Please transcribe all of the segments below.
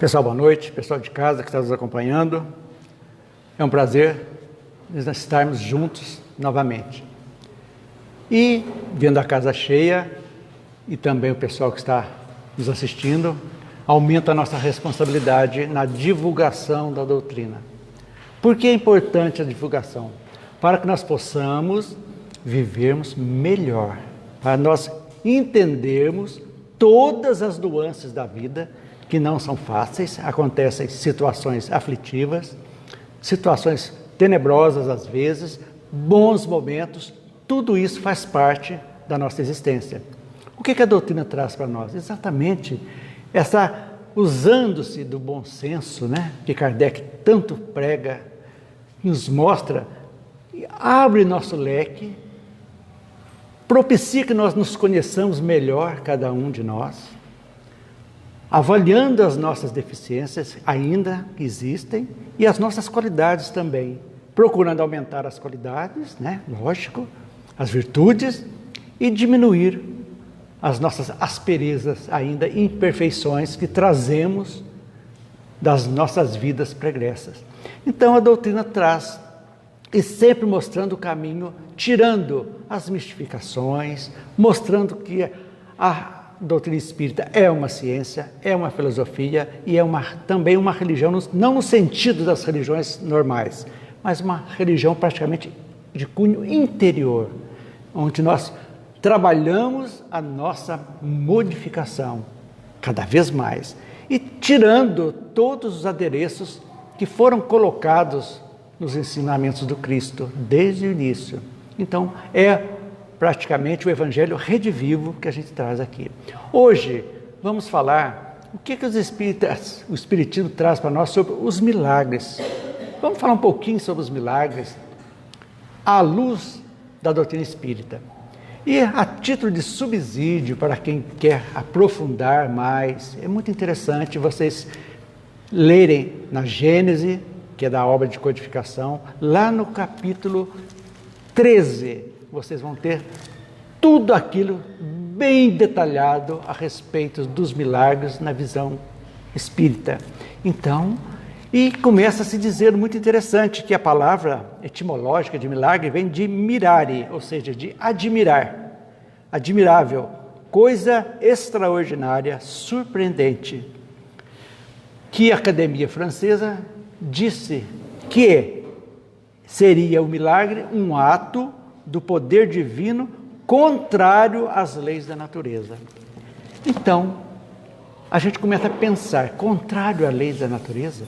Pessoal, boa noite. Pessoal de casa que está nos acompanhando. É um prazer estarmos juntos novamente. E, vendo a casa cheia, e também o pessoal que está nos assistindo, aumenta a nossa responsabilidade na divulgação da doutrina. Por que é importante a divulgação? Para que nós possamos vivermos melhor, para nós entendermos todas as nuances da vida, que não são fáceis, acontecem situações aflitivas, situações tenebrosas às vezes, bons momentos, tudo isso faz parte da nossa existência. O que a doutrina traz para nós? Exatamente usando-se do bom senso, que Kardec tanto prega, nos mostra, abre nosso leque, propicia que nós nos conheçamos melhor, cada um de nós, avaliando as nossas deficiências, ainda existem, e as nossas qualidades também, procurando aumentar as qualidades, lógico, as virtudes, e diminuir as nossas asperezas, ainda imperfeições que trazemos das nossas vidas pregressas. Então a doutrina traz, e sempre mostrando o caminho, tirando as mistificações, mostrando que a doutrina espírita é uma ciência, é uma filosofia e é também uma religião, não no sentido das religiões normais, mas uma religião praticamente de cunho interior, onde nós trabalhamos a nossa modificação cada vez mais e tirando todos os adereços que foram colocados nos ensinamentos do Cristo desde o início. Então, é praticamente o Evangelho redivivo que a gente traz aqui. Hoje, vamos falar o que o Espiritismo traz para nós sobre os milagres. Vamos falar um pouquinho sobre os milagres à luz da doutrina espírita. E a título de subsídio para quem quer aprofundar mais, é muito interessante vocês lerem na Gênese, que é da obra de codificação, lá no capítulo 13, vocês vão ter tudo aquilo bem detalhado a respeito dos milagres na visão espírita. Então, e começa a se dizer muito interessante que a palavra etimológica de milagre vem de mirare, ou seja, de admirar, admirável, coisa extraordinária, surpreendente, que a Academia Francesa disse que seria o milagre um ato do poder divino contrário às leis da natureza. Então, a gente começa a pensar, contrário às leis da natureza?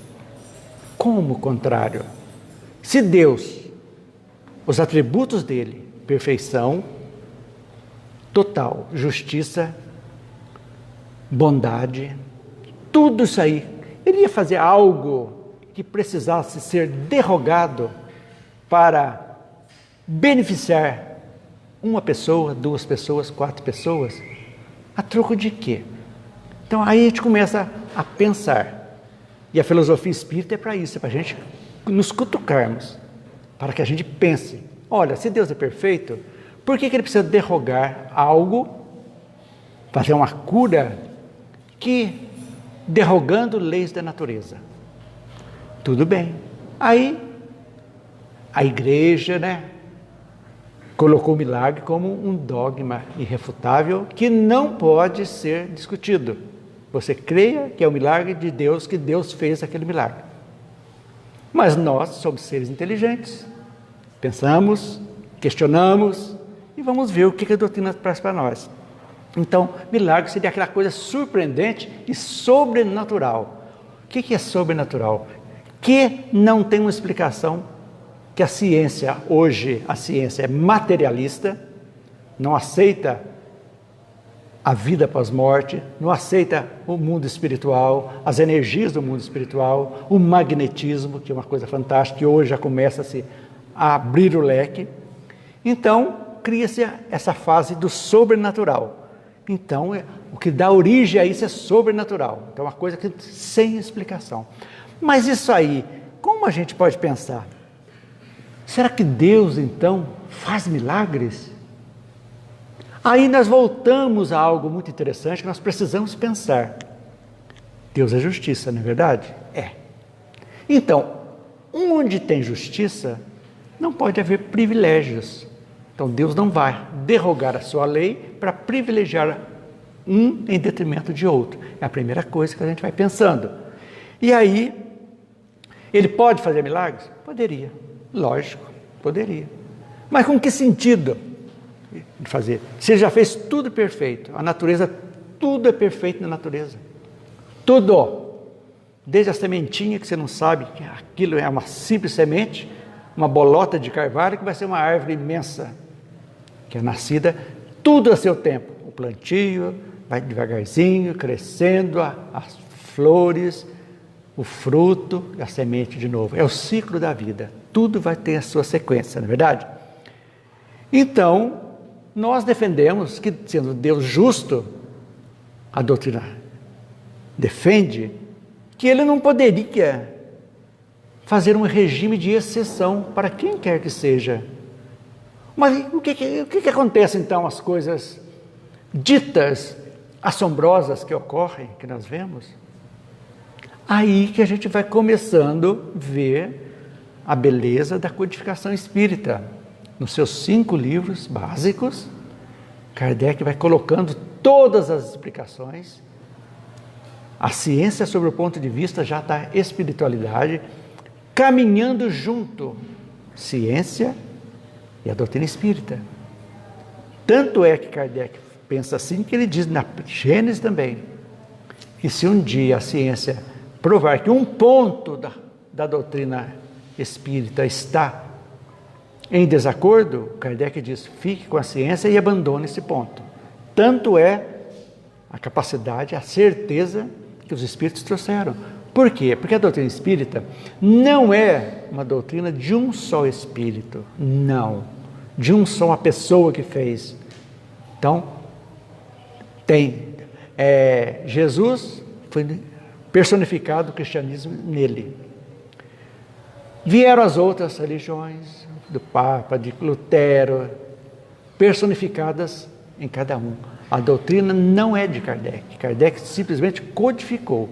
Como contrário? Se Deus, os atributos dele, perfeição total, justiça, bondade, tudo isso aí, ele ia fazer algo que precisasse ser derrogado para beneficiar uma pessoa, duas pessoas, 4 pessoas, a troco de quê? Então aí a gente começa a pensar, e a filosofia espírita é para isso, é para a gente nos cutucarmos, para que a gente pense, olha, se Deus é perfeito, por que ele precisa derrogar algo, fazer uma cura, que derrogando leis da natureza? Tudo bem. Aí a igreja, colocou o milagre como um dogma irrefutável que não pode ser discutido. Você creia que é o milagre de Deus, que Deus fez aquele milagre. Mas nós somos seres inteligentes, pensamos, questionamos e vamos ver o que a doutrina traz para nós. Então, milagre seria aquela coisa surpreendente e sobrenatural. O que é sobrenatural? Que não tem uma explicação, que a ciência, hoje a ciência é materialista, não aceita a vida após morte, não aceita o mundo espiritual, as energias do mundo espiritual, o magnetismo, que é uma coisa fantástica, que hoje já começa a abrir o leque. Então, cria-se essa fase do sobrenatural. Então, o que dá origem a isso é sobrenatural. Então, é uma coisa que sem explicação. Mas isso aí, como a gente pode pensar? Será que Deus, então, faz milagres? Aí nós voltamos a algo muito interessante que nós precisamos pensar. Deus é justiça, não é verdade? É. Então, onde tem justiça, não pode haver privilégios. Então, Deus não vai derrogar a sua lei para privilegiar um em detrimento de outro. É a primeira coisa que a gente vai pensando. E aí, ele pode fazer milagres? Poderia. Lógico, poderia. Mas com que sentido de fazer? Se ele já fez tudo perfeito, a natureza, tudo é perfeito na natureza. Tudo. Desde a sementinha que você não sabe que aquilo é uma simples semente, uma bolota de carvalho que vai ser uma árvore imensa, que é nascida tudo a seu tempo. O plantio vai devagarzinho, crescendo, as flores, o fruto e a semente de novo. É o ciclo da vida. Tudo vai ter a sua sequência, não é verdade? Então, nós defendemos que, sendo Deus justo, a doutrina defende que ele não poderia fazer um regime de exceção para quem quer que seja. Mas o que acontece então, as coisas ditas assombrosas que ocorrem, que nós vemos? Aí que a gente vai começando a ver a beleza da codificação espírita. Nos seus 5 livros básicos, Kardec vai colocando todas as explicações. A ciência, sob o ponto de vista já da espiritualidade, caminhando junto, ciência e a doutrina espírita. Tanto é que Kardec pensa assim, que ele diz na Gênesis também, que se um dia a ciência provar que um ponto da doutrina espírita está em desacordo, Kardec diz, fique com a ciência e abandone esse ponto. Tanto é a capacidade, a certeza que os espíritos trouxeram. Por quê? Porque a doutrina espírita não é uma doutrina de um só espírito, não, de uma pessoa que fez. Então, Jesus foi personificado o cristianismo nele. Vieram as outras religiões, do Papa, de Lutero, personificadas em cada um. A doutrina não é de Kardec. Kardec simplesmente codificou.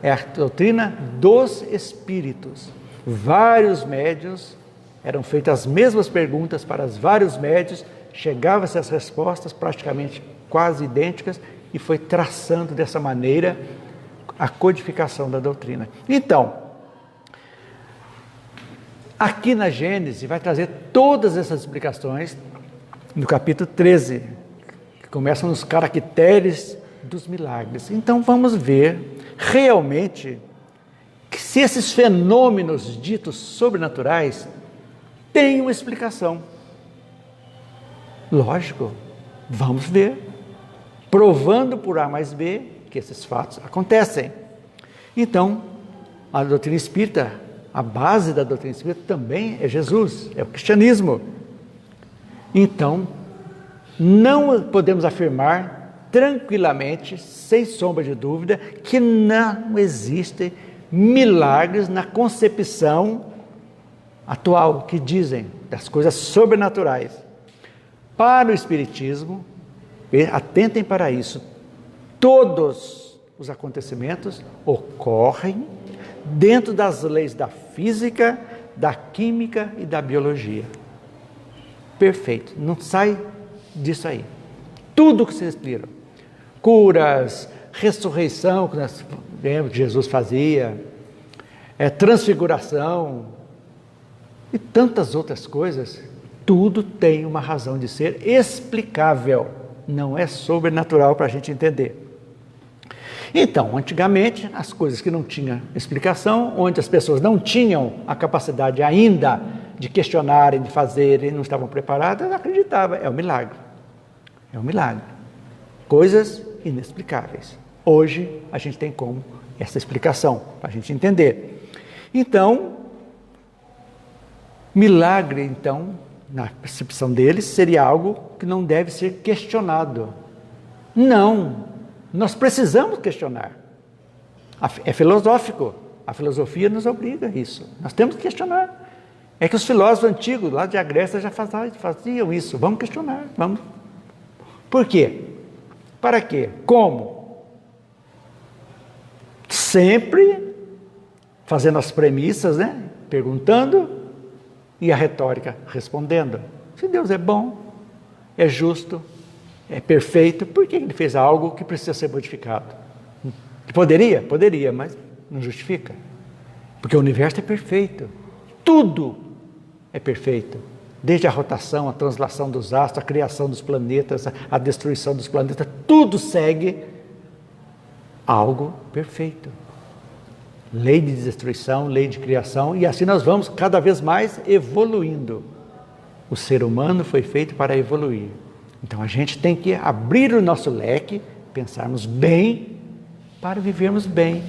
É a doutrina dos espíritos. Vários médiuns, eram feitas as mesmas perguntas para os vários médiuns, chegavam-se as respostas praticamente quase idênticas e foi traçando dessa maneira a codificação da doutrina. Então, aqui na Gênesis vai trazer todas essas explicações no capítulo 13, que começam nos caracteres dos milagres. Então vamos ver realmente que se esses fenômenos ditos sobrenaturais têm uma explicação. Lógico, vamos ver, provando por A mais B que esses fatos acontecem. Então, a doutrina espírita, a base da doutrina espírita também é Jesus, é o cristianismo. Então, não podemos afirmar tranquilamente, sem sombra de dúvida, que não existem milagres na concepção atual, que dizem das coisas sobrenaturais. Para o Espiritismo, atentem para isso, todos os acontecimentos ocorrem dentro das leis da física, da química e da biologia. Perfeito, não sai disso aí. Tudo que vocês viram, curas, ressurreição, que nós vemos que Jesus fazia, transfiguração e tantas outras coisas, tudo tem uma razão de ser explicável, não é sobrenatural para a gente entender. Então, antigamente, as coisas que não tinham explicação, onde as pessoas não tinham a capacidade ainda de questionarem, de fazerem, não estavam preparadas, acreditavam, é um milagre. É um milagre. Coisas inexplicáveis. Hoje, a gente tem como essa explicação, para a gente entender. Então, milagre, então, na percepção deles, seria algo que não deve ser questionado. Não, nós precisamos questionar. É filosófico, a filosofia nos obriga a isso. Nós temos que questionar. É que os filósofos antigos, lá de Grécia, já faziam isso. Vamos questionar, vamos. Por quê? Para quê? Como? sempre fazendo as premissas, né? Perguntando, e a retórica respondendo. Se Deus é bom, é justo, é perfeito, por que Ele fez algo que precisa ser modificado? Poderia? Poderia, mas não justifica. Porque o universo é perfeito. Tudo é perfeito. Desde a rotação, a translação dos astros, a criação dos planetas, a destruição dos planetas, tudo segue algo perfeito. Lei de destruição, lei de criação, e assim nós vamos cada vez mais evoluindo. O ser humano foi feito para evoluir. Então a gente tem que abrir o nosso leque, pensarmos bem, para vivermos bem.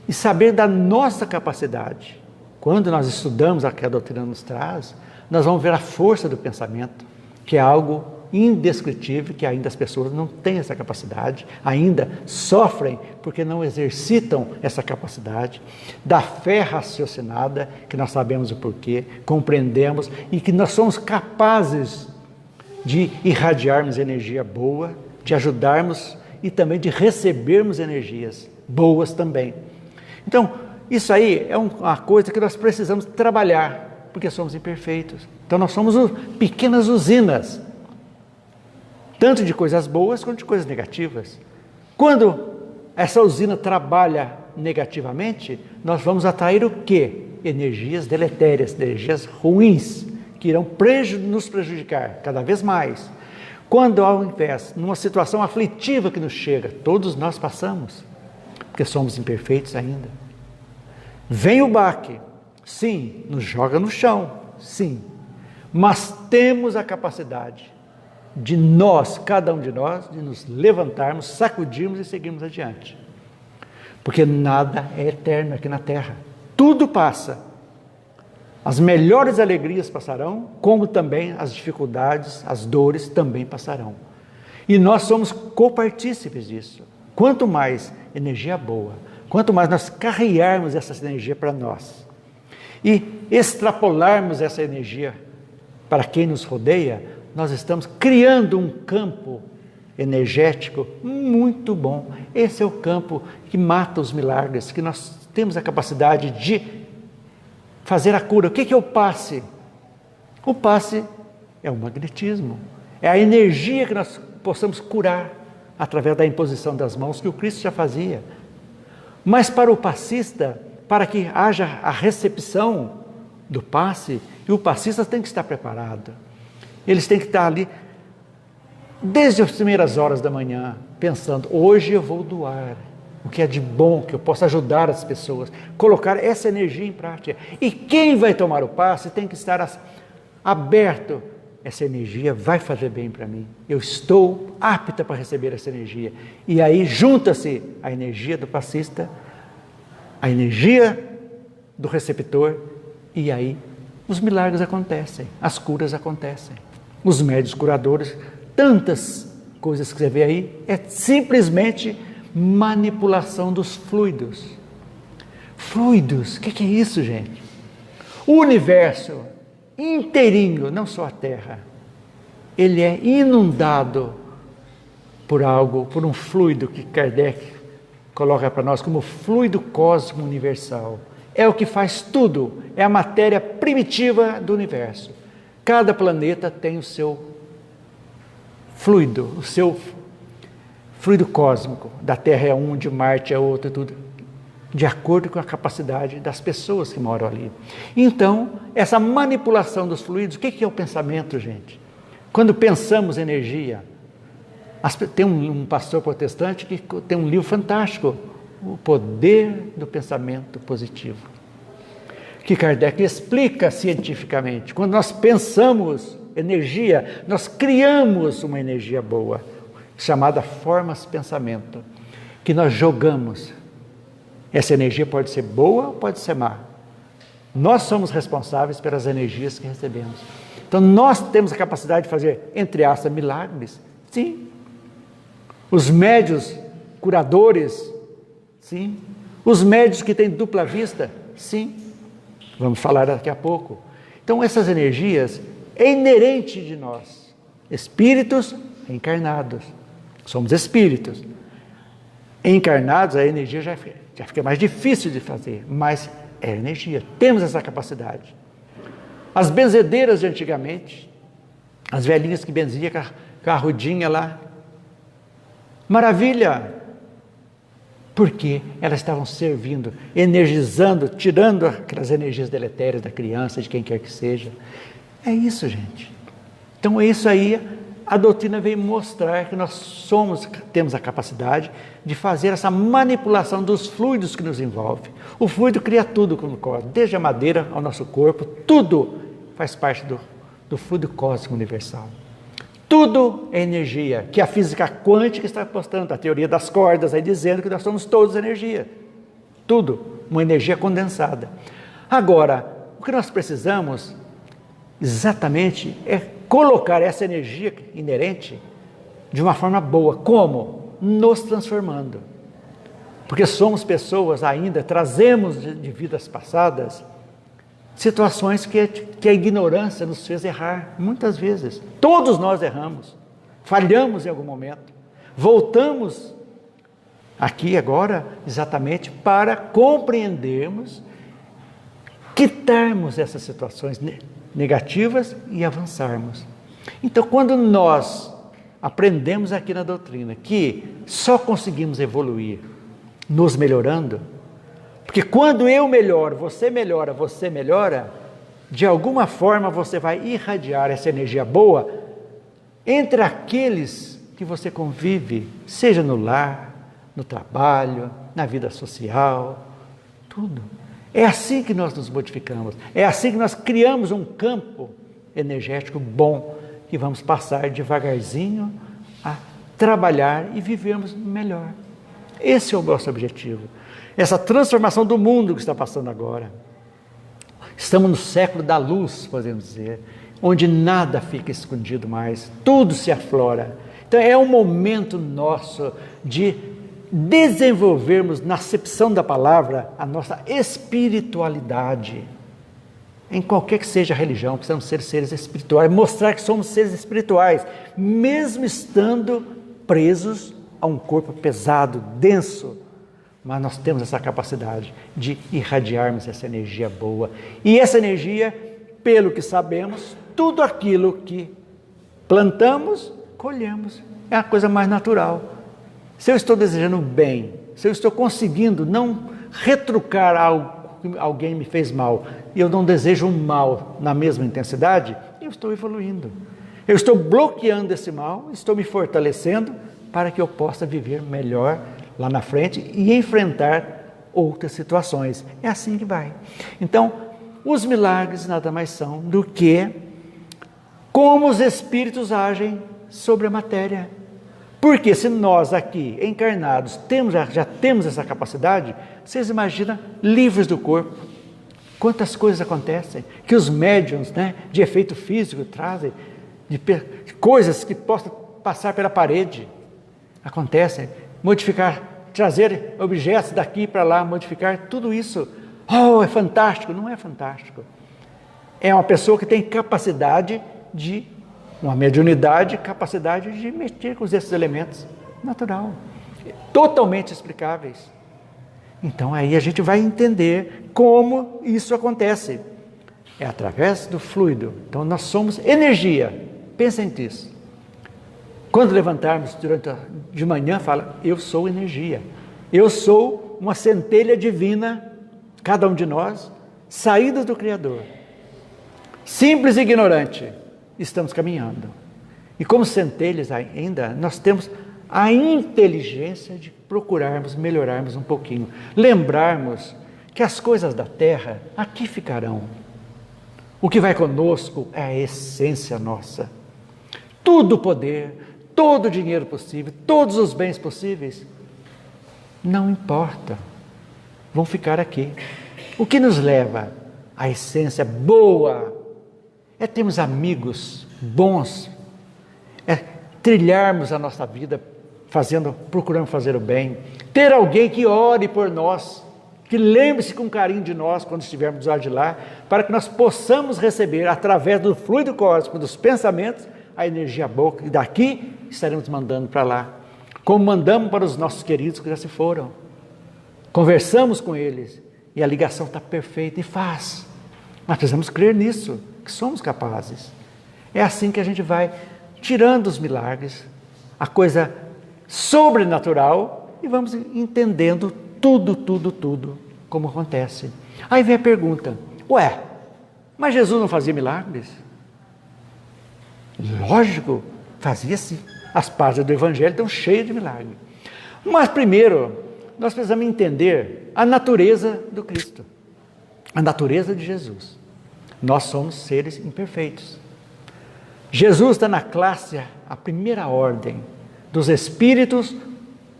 E saber da nossa capacidade. Quando nós estudamos o que a doutrina nos traz, nós vamos ver a força do pensamento, que é algo indescritível, que ainda as pessoas não têm essa capacidade, ainda sofrem porque não exercitam essa capacidade, da fé raciocinada, que nós sabemos o porquê, compreendemos e que nós somos capazes de irradiarmos energia boa, de ajudarmos e também de recebermos energias boas também. Então, isso aí é uma coisa que nós precisamos trabalhar, porque somos imperfeitos. Então, nós somos pequenas usinas, tanto de coisas boas quanto de coisas negativas. Quando essa usina trabalha negativamente, nós vamos atrair o quê? Energias deletérias, energias ruins, que irão nos prejudicar cada vez mais. Quando, ao invés, numa situação aflitiva que nos chega, todos nós passamos, porque somos imperfeitos ainda. Vem o baque, sim, nos joga no chão, sim, mas temos a capacidade de nós, cada um de nós, de nos levantarmos, sacudirmos e seguirmos adiante. Porque nada é eterno aqui na Terra. Tudo passa. As melhores alegrias passarão, como também as dificuldades, as dores também passarão. E nós somos copartícipes disso. Quanto mais energia boa, quanto mais nós carregarmos essa energia para nós e extrapolarmos essa energia para quem nos rodeia, nós estamos criando um campo energético muito bom. Esse é o campo que mata os milagres, que nós temos a capacidade de fazer a cura. O que é o passe? O passe é o magnetismo, é a energia que nós possamos curar através da imposição das mãos, que o Cristo já fazia. Mas para o passista, para que haja a recepção do passe, e o passista tem que estar preparado. Eles têm que estar ali desde as primeiras horas da manhã, pensando, hoje eu vou doar o que é de bom, que eu possa ajudar as pessoas, colocar essa energia em prática. E quem vai tomar o passe tem que estar aberto. Essa energia vai fazer bem para mim. Eu estou apta para receber essa energia. E aí junta-se a energia do passista, a energia do receptor, e aí os milagres acontecem, as curas acontecem. Os médios curadores, tantas coisas que você vê aí, é simplesmente manipulação dos fluidos. Fluidos, o que é isso, gente? O universo inteirinho, não só a Terra, ele é inundado por algo, por um fluido que Kardec coloca para nós como fluido cósmico universal. É o que faz tudo, é a matéria primitiva do universo. Cada planeta tem o seu fluido, o seu fluido cósmico. Da Terra é um, de Marte é outro, tudo de acordo com a capacidade das pessoas que moram ali. Então, essa manipulação dos fluidos, o que é o pensamento, gente? Quando pensamos energia, tem um pastor protestante que tem um livro fantástico, O Poder do Pensamento Positivo, que Kardec explica cientificamente. Quando nós pensamos energia, nós criamos uma energia boa, chamada formas-pensamento, que nós jogamos. Essa energia pode ser boa ou pode ser má. Nós somos responsáveis pelas energias que recebemos. Então nós temos a capacidade de fazer, entre aspas, milagres. Sim. Os médios curadores, sim. Os médios que têm dupla vista, sim. Vamos falar daqui a pouco. Então essas energias é inerente de nós. Espíritos encarnados. Somos espíritos. Encarnados, a energia já fica mais difícil de fazer, mas é energia, temos essa capacidade. As benzedeiras de antigamente, as velhinhas que benziam com a arrudinha lá, maravilha, porque elas estavam servindo, energizando, tirando aquelas energias deletérias da criança, de quem quer que seja. É isso, gente. Então é isso aí. A doutrina veio mostrar que nós temos a capacidade de fazer essa manipulação dos fluidos que nos envolvem. O fluido cria tudo como cosmos, desde a madeira ao nosso corpo, tudo faz parte do fluido cósmico universal. Tudo é energia, que a física quântica está postando, a teoria das cordas, aí dizendo que nós somos todos energia. Tudo, uma energia condensada. Agora, o que nós precisamos exatamente é colocar essa energia inerente de uma forma boa. Como? Nos transformando. Porque somos pessoas ainda, trazemos de vidas passadas situações que a ignorância nos fez errar, muitas vezes. Todos nós erramos, falhamos em algum momento. Voltamos aqui agora exatamente para compreendermos, quitarmos essas situações negativas e avançarmos. Então, quando nós aprendemos aqui na doutrina que só conseguimos evoluir nos melhorando, porque quando eu melhoro, você melhora, de alguma forma você vai irradiar essa energia boa entre aqueles que você convive, seja no lar, no trabalho, na vida social, tudo. É assim que nós nos modificamos, é assim que nós criamos um campo energético bom, que vamos passar devagarzinho a trabalhar e vivermos melhor. Esse é o nosso objetivo, essa transformação do mundo que está passando agora. Estamos no século da luz, podemos dizer, onde nada fica escondido mais, tudo se aflora. Então é um momento nosso de desenvolvermos, na acepção da palavra, a nossa espiritualidade. Em qualquer que seja a religião, precisamos ser seres espirituais, mostrar que somos seres espirituais, mesmo estando presos a um corpo pesado, denso, mas nós temos essa capacidade de irradiarmos essa energia boa. E essa energia, pelo que sabemos, tudo aquilo que plantamos, colhemos. É a coisa mais natural. Se eu estou desejando bem, se eu estou conseguindo não retrucar algo que alguém me fez mal, e eu não desejo um mal na mesma intensidade, eu estou evoluindo. Eu estou bloqueando esse mal, estou me fortalecendo para que eu possa viver melhor lá na frente e enfrentar outras situações. É assim que vai. Então, os milagres nada mais são do que como os espíritos agem sobre a matéria. Porque se nós aqui, encarnados, já temos essa capacidade, vocês imaginam, livres do corpo, quantas coisas acontecem, que os médiuns, de efeito físico trazem, de coisas que possam passar pela parede, acontecem, modificar, trazer objetos daqui para lá, modificar, tudo isso, é fantástico. Não é fantástico, é uma pessoa que tem capacidade uma mediunidade, capacidade de mexer com esses elementos, natural, totalmente explicáveis. Então aí a gente vai entender como isso acontece, é através do fluido. Então nós somos energia, pensem nisso. Quando levantarmos de manhã, fala, eu sou energia, eu sou uma centelha divina, cada um de nós, saídos do Criador, simples e ignorante, estamos caminhando. E como centelhas ainda, nós temos a inteligência de procurarmos, melhorarmos um pouquinho, lembrarmos que as coisas da terra aqui ficarão. O que vai conosco é a essência nossa. Todo o poder, todo o dinheiro possível, todos os bens possíveis, não importa, vão ficar aqui. O que nos leva à essência boa é termos amigos bons, é trilharmos a nossa vida procurando fazer o bem, ter alguém que ore por nós, que lembre-se com carinho de nós quando estivermos do lado de lá, para que nós possamos receber, através do fluido cósmico, dos pensamentos, a energia boa, e daqui estaremos mandando para lá. como mandamos para os nossos queridos que já se foram. Conversamos com eles e a ligação está perfeita e faz. Nós precisamos crer nisso, que somos capazes. É assim que a gente vai tirando os milagres, a coisa sobrenatural, e vamos entendendo tudo como acontece. Aí vem a pergunta: ué, mas Jesus não fazia milagres? Lógico, fazia sim. As páginas do Evangelho estão cheias de milagres. Mas primeiro, nós precisamos entender a natureza do Cristo, a natureza de Jesus. Nós somos seres imperfeitos. Jesus está na classe, a primeira ordem, dos espíritos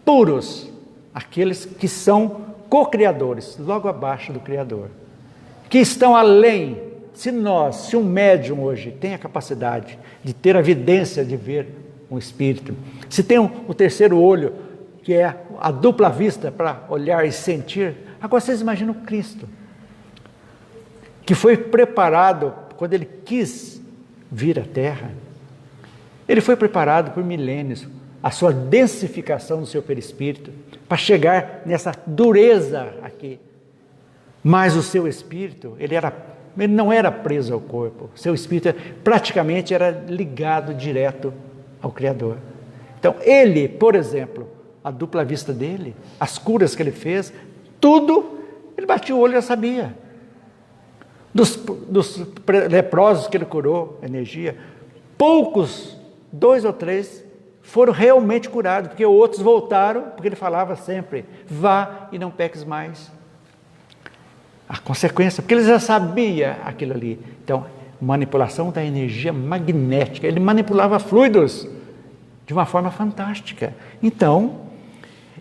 puros, aqueles que são co-criadores, logo abaixo do Criador, que estão além. Se um médium hoje tem a capacidade de ter a evidência de ver um espírito, se tem o terceiro olho, que é a dupla vista para olhar e sentir, agora vocês imaginam Cristo, que foi preparado quando ele quis vir à Terra. Ele foi preparado por milênios, a sua densificação do seu perispírito, para chegar nessa dureza aqui. Mas o seu espírito, ele não era preso ao corpo. Seu espírito praticamente era ligado direto ao Criador. Então, ele, por exemplo, a dupla vista dele, as curas que ele fez, tudo, ele batia o olho e já sabia. Dos leprosos que ele curou, energia, poucos, 2 ou 3, foram realmente curados, porque outros voltaram, porque ele falava sempre: vá e não peques mais. A consequência, porque ele já sabia aquilo ali. Então, manipulação da energia magnética, ele manipulava fluidos de uma forma fantástica. Então,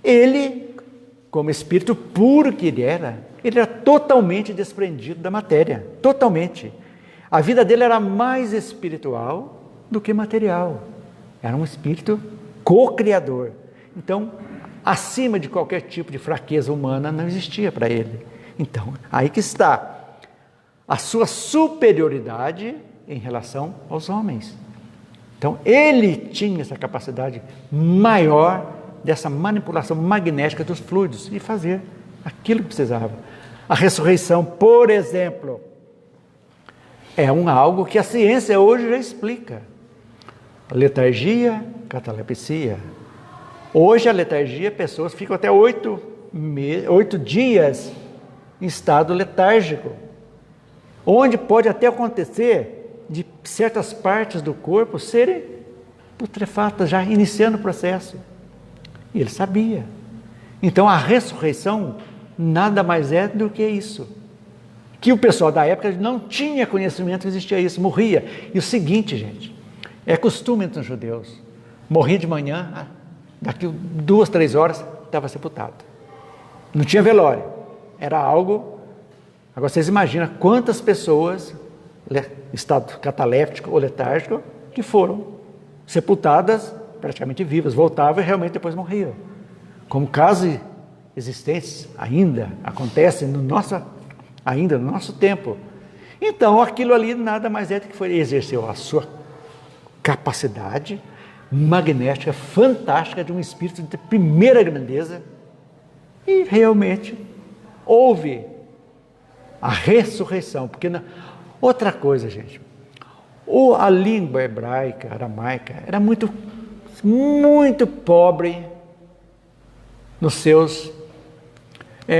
ele, como espírito puro que ele era totalmente desprendido da matéria, totalmente. A vida dele era mais espiritual do que material. Era um espírito co-criador. Então, acima de qualquer tipo de fraqueza humana não existia para ele. Então, aí que está a sua superioridade em relação aos homens. Então, ele tinha essa capacidade maior dessa manipulação magnética dos fluidos e fazer aquilo que precisava. A ressurreição, por exemplo, é algo que a ciência hoje já explica. Letargia, catalepsia. Hoje a letargia, pessoas ficam até 8 dias em estado letárgico, onde pode até acontecer de certas partes do corpo serem putrefatas, já iniciando o processo. E ele sabia. Então a ressurreição nada mais é do que isso. Que o pessoal da época não tinha conhecimento que existia isso, morria. E o seguinte, gente, é costume entre os judeus: morria de manhã, daqui 2, 3 horas estava sepultado. Não tinha velório. Era algo... Agora vocês imaginam quantas pessoas, estado cataléptico ou letárgico, que foram sepultadas praticamente vivas, voltavam e realmente depois morriam. Como casos existentes ainda acontecem ainda no nosso tempo. Então aquilo ali nada mais é do que foi exerceu a sua capacidade magnética fantástica de um espírito de primeira grandeza, e realmente houve a ressurreição. Porque outra coisa, gente, a língua hebraica, aramaica, era muito pobre nos seus...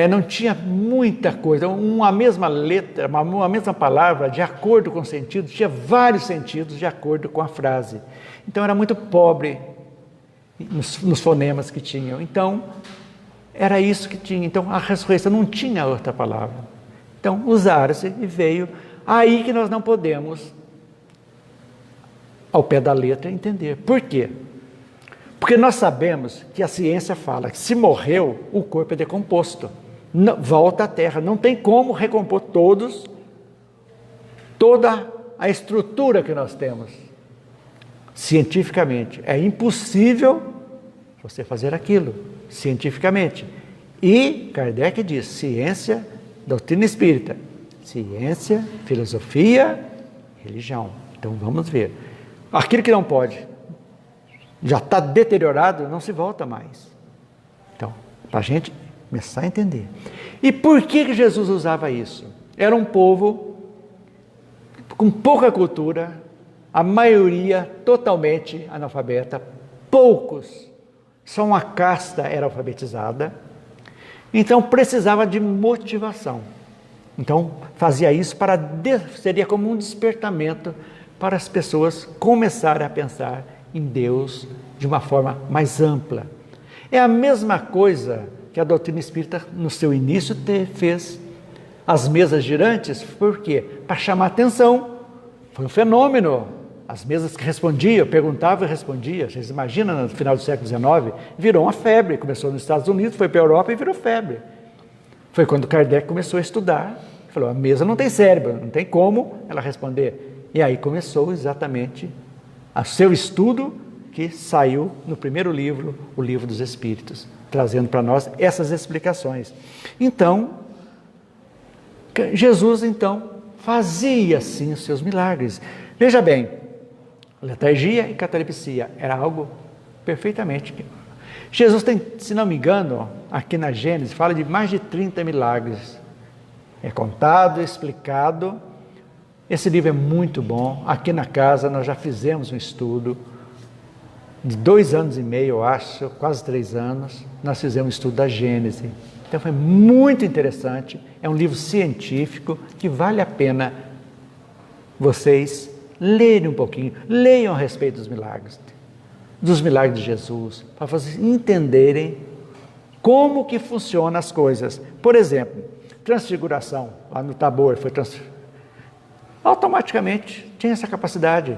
não tinha muita coisa, uma mesma letra, uma mesma palavra, de acordo com o sentido, tinha vários sentidos de acordo com a frase. Então era muito pobre nos fonemas que tinham. Então era isso que tinha. Então a ressurreição não tinha outra palavra. Então usaram-se e veio. Aí que nós não podemos, ao pé da letra, entender. Por quê? Porque nós sabemos que a ciência fala que se morreu, o corpo é decomposto, volta à terra, não tem como recompor toda a estrutura que nós temos. Cientificamente, é impossível você fazer aquilo, cientificamente. E Kardec diz: ciência, doutrina espírita, ciência, filosofia, religião. Então vamos ver. Aquilo que não pode já está deteriorado, não se volta mais. Então, para a gente começar a entender. E por que Jesus usava isso? Era um povo com pouca cultura, a maioria totalmente analfabeta, poucos, só uma casta era alfabetizada, então precisava de motivação. Então fazia isso seria como um despertamento para as pessoas começarem a pensar em Deus de uma forma mais ampla. É a mesma coisa que a doutrina espírita no seu início fez. As mesas girantes, por quê? Para chamar atenção. Foi um fenômeno. As mesas que respondiam, perguntavam e respondiam. Vocês imaginam, no final do século XIX, virou uma febre. Começou nos Estados Unidos, foi para a Europa e virou febre. Foi quando Kardec começou a estudar. Falou, a mesa não tem cérebro, não tem como ela responder. E aí começou exatamente o seu estudo, que saiu no primeiro livro, o Livro dos Espíritos, trazendo para nós essas explicações. Então, Jesus, então, fazia, sim, os seus milagres. Veja bem, letargia e catalepsia era algo perfeitamente... Jesus tem, se não me engano, aqui na Gênesis, fala de mais de 30 milagres. É contado, explicado. Esse livro é muito bom. Aqui na casa nós já fizemos um estudo de 2 anos e meio, eu acho, quase 3 anos. Nós fizemos um estudo da Gênesis. Então foi muito interessante. É um livro científico que vale a pena vocês lerem um pouquinho. Leiam a respeito dos milagres de Jesus, para vocês entenderem como que funcionam as coisas. Por exemplo, transfiguração, lá no Tabor, foi automaticamente tinha essa capacidade,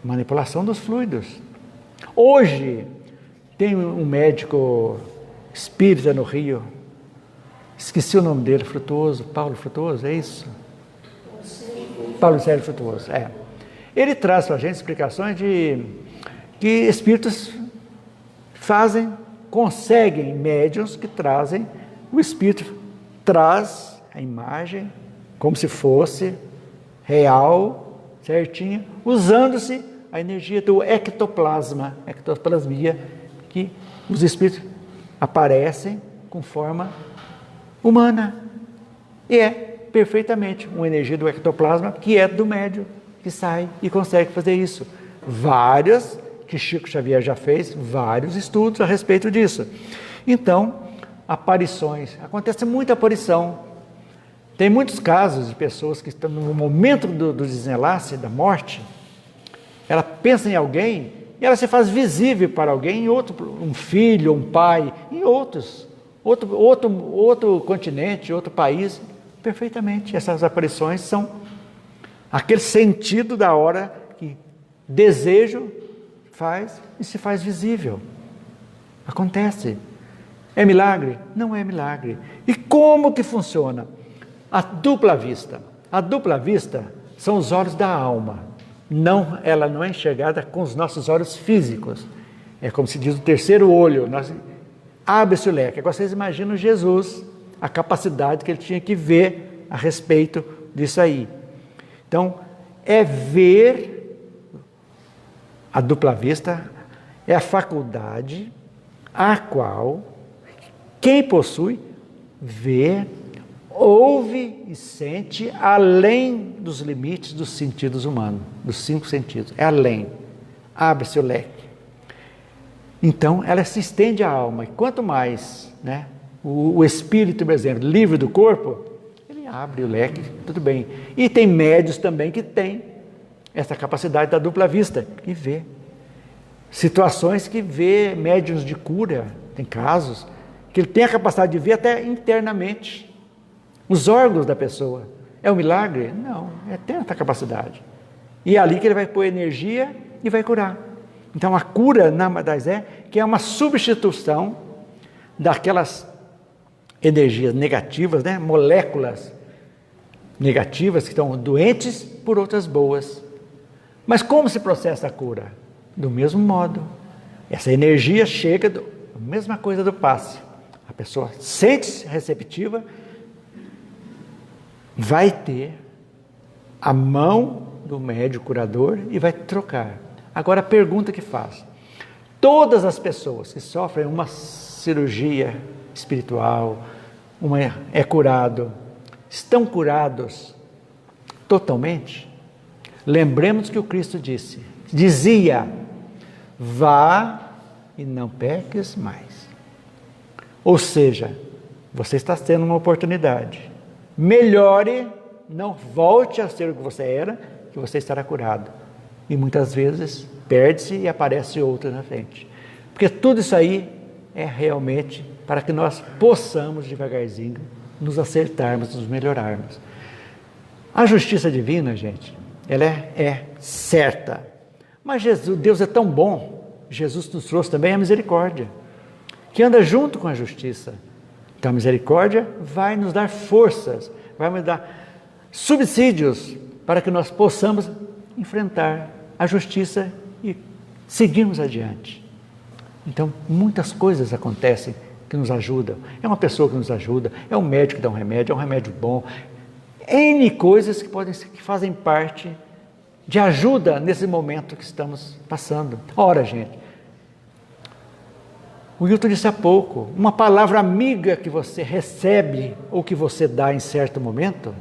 manipulação dos fluidos. Hoje, tem um médico espírita no Rio, esqueci o nome dele, Frutuoso, Paulo Frutuoso, é isso? Paulo Sérgio Frutuoso, é. Ele traz para a gente explicações de que espíritos conseguem, médiuns que trazem, o espírito traz a imagem como se fosse real, certinho, usando-se a energia do ectoplasmia, que os espíritos aparecem com forma humana. E é perfeitamente uma energia do ectoplasma que é do médium, que sai e consegue fazer isso. Que Chico Xavier já fez, vários estudos a respeito disso. Então, aparições, acontece muita aparição. Tem muitos casos de pessoas que estão no momento do desenlace, da morte, ela pensa em alguém e ela se faz visível para alguém, em outro, um filho, um pai, em outro continente, outro país, perfeitamente. Essas aparições são aquele sentido da hora que desejo faz e se faz visível. Acontece. É milagre? Não é milagre. E como que funciona? A dupla vista. A dupla vista são os olhos da alma. Ela não é enxergada com os nossos olhos físicos. É como se diz o terceiro olho. Abre-se o leque. Agora vocês imaginam Jesus, a capacidade que ele tinha que ver a respeito disso aí. Então, é ver. A dupla vista é a faculdade a qual quem possui vê, ouve e sente além dos limites dos sentidos humanos, dos 5 sentidos. É além. Abre-se o leque. Então, ela se estende à alma. E quanto mais, né, o espírito, por exemplo, livre do corpo, ele abre o leque, tudo bem. E tem médios também que têm essa capacidade da dupla vista, que vê. Situações que vê médiuns de cura, tem casos, que ele tem a capacidade de ver até internamente os órgãos da pessoa. É um milagre? Não, tem essa capacidade. E é ali que ele vai pôr energia e vai curar. Então a cura, nada mais é que é uma substituição daquelas energias negativas, né? Moléculas negativas que estão doentes por outras boas. Mas como se processa a cura? Do mesmo modo. Essa energia chega, a mesma coisa do passe. A pessoa sente-se receptiva, vai ter a mão do médium curador e vai trocar. Agora a pergunta que faz: Todas as pessoas que sofrem uma cirurgia espiritual, é curado, estão curados totalmente? Lembremos que o Cristo dizia, vá e não peques mais. Ou seja, você está tendo uma oportunidade. Melhore, não volte a ser o que você era, que você estará curado. E muitas vezes perde-se e aparece outro na frente. Porque tudo isso aí é realmente para que nós possamos devagarzinho nos acertarmos, nos melhorarmos. A justiça divina, gente, ela é certa. Mas Deus é tão bom, Jesus nos trouxe também a misericórdia, que anda junto com a justiça. Então a misericórdia vai nos dar forças, vai nos dar subsídios para que nós possamos enfrentar a justiça e seguirmos adiante. Então muitas coisas acontecem que nos ajudam. É uma pessoa que nos ajuda, é um médico que dá um remédio bom. N coisas que fazem parte de ajuda nesse momento que estamos passando. Ora, gente, o Hilton disse há pouco, uma palavra amiga que você recebe ou que você dá em certo momento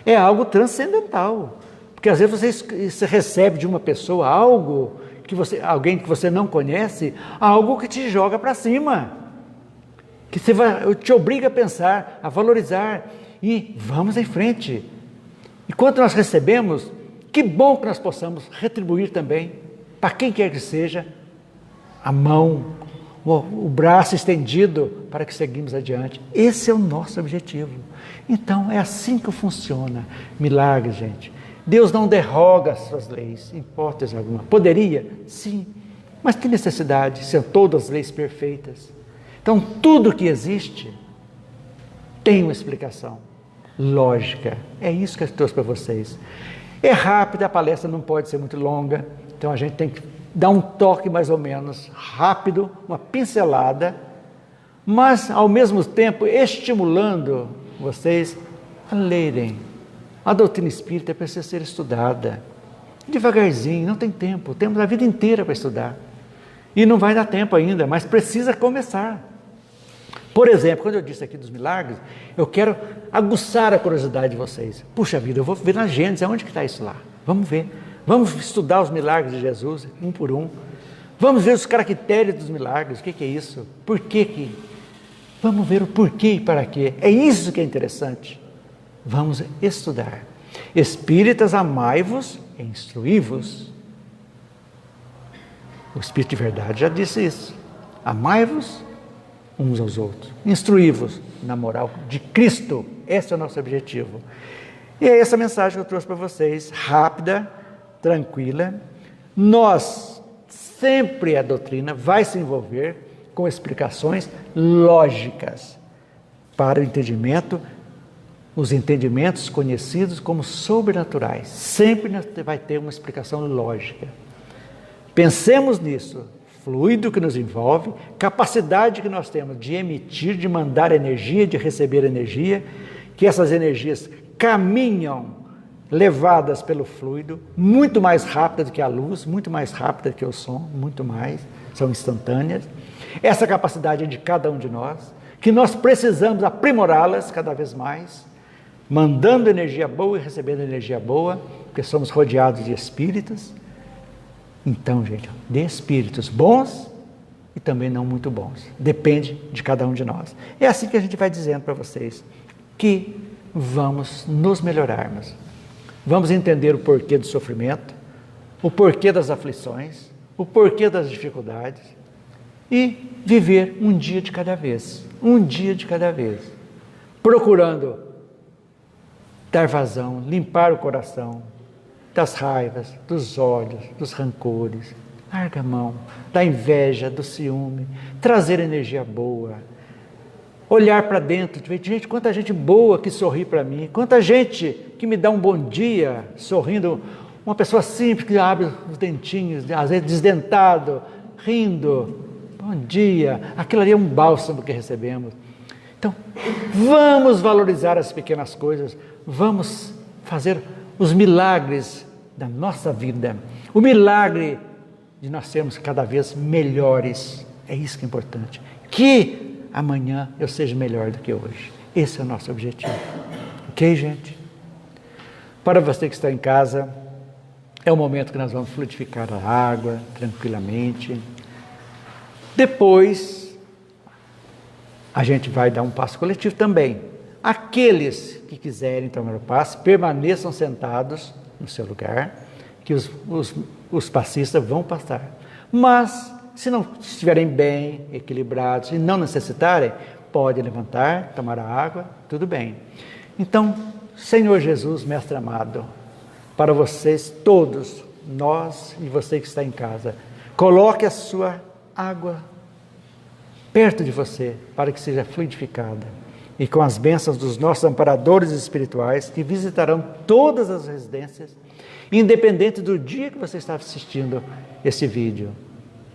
é algo transcendental. Porque às vezes você recebe de uma pessoa algo alguém que você não conhece, algo que te joga para cima, que te obriga a pensar, a valorizar, e vamos em frente. Enquanto nós recebemos, que bom que nós possamos retribuir também, para quem quer que seja, a mão, o braço estendido, para que seguimos adiante. Esse é o nosso objetivo. Então, é assim que funciona. Milagre, gente. Deus não derroga as suas leis, em hipótese alguma. Poderia? Sim. Mas que necessidade? São todas as leis perfeitas. Então, tudo que existe tem uma explicação lógica. É isso que eu trouxe para vocês. É rápida, a palestra não pode ser muito longa, então a gente tem que dar um toque mais ou menos rápido, uma pincelada, mas ao mesmo tempo estimulando vocês a lerem. A doutrina espírita precisa ser estudada devagarzinho, não tem tempo, temos a vida inteira para estudar. E não vai dar tempo ainda, mas precisa começar. Por exemplo, quando eu disse aqui dos milagres, eu quero aguçar a curiosidade de vocês. Puxa vida, eu vou ver na Gênesis, aonde que está isso lá? Vamos ver. Vamos estudar os milagres de Jesus, um por um. Vamos ver os caracteres dos milagres, o que é isso? Por que? Vamos ver o porquê e para quê. É isso que é interessante. Vamos estudar. Espíritas, amai-vos e instruí-vos. O Espírito de Verdade já disse isso. Amai-vos uns aos outros. Instruí-vos na moral de Cristo. Esse é o nosso objetivo. E é essa mensagem que eu trouxe para vocês. Rápida, tranquila. Sempre a doutrina vai se envolver com explicações lógicas para o entendimento, os entendimentos conhecidos como sobrenaturais. Sempre vai ter uma explicação lógica. Pensemos nisso. Fluido que nos envolve, capacidade que nós temos de emitir, de mandar energia, de receber energia, que essas energias caminham levadas pelo fluido, muito mais rápida do que a luz, muito mais rápida do que o som, muito mais, são instantâneas. Essa capacidade é de cada um de nós, que nós precisamos aprimorá-las cada vez mais, mandando energia boa e recebendo energia boa, porque somos rodeados de espíritos. Então, gente, de espíritos bons e também não muito bons. Depende de cada um de nós. É assim que a gente vai dizendo para vocês que vamos nos melhorarmos. Vamos entender o porquê do sofrimento, o porquê das aflições, o porquê das dificuldades e viver um dia de cada vez. Um dia de cada vez. Procurando dar vazão, limpar o coração das raivas, dos ódios, dos rancores. Larga a mão da inveja, do ciúme, trazer energia boa, olhar para dentro, gente, quanta gente boa que sorri para mim, quanta gente que me dá um bom dia, sorrindo, uma pessoa simples que abre os dentinhos, às vezes desdentado, rindo, bom dia, aquilo ali é um bálsamo que recebemos. Então, vamos valorizar as pequenas coisas, vamos fazer os milagres da nossa vida. O milagre de nós sermos cada vez melhores. É isso que é importante. Que amanhã eu seja melhor do que hoje. Esse é o nosso objetivo. Ok, gente? Para você que está em casa, é o momento que nós vamos fluidificar a água tranquilamente. Depois, a gente vai dar um passo coletivo também. Aqueles que quiserem tomar o passe, permaneçam sentados no seu lugar, que os passistas vão passar. Mas, se não estiverem bem, equilibrados e não necessitarem, pode levantar, tomar a água, tudo bem. Então, Senhor Jesus, Mestre amado, para vocês todos, nós e você que está em casa, coloque a sua água perto de você, para que seja fluidificada. E com as bênçãos dos nossos amparadores espirituais, que visitarão todas as residências, independente do dia que você está assistindo esse vídeo,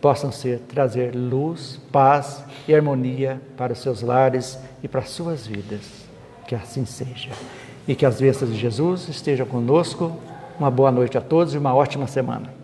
possam trazer luz, paz e harmonia para os seus lares e para as suas vidas. Que assim seja. E que as bênçãos de Jesus estejam conosco. Uma boa noite a todos e uma ótima semana.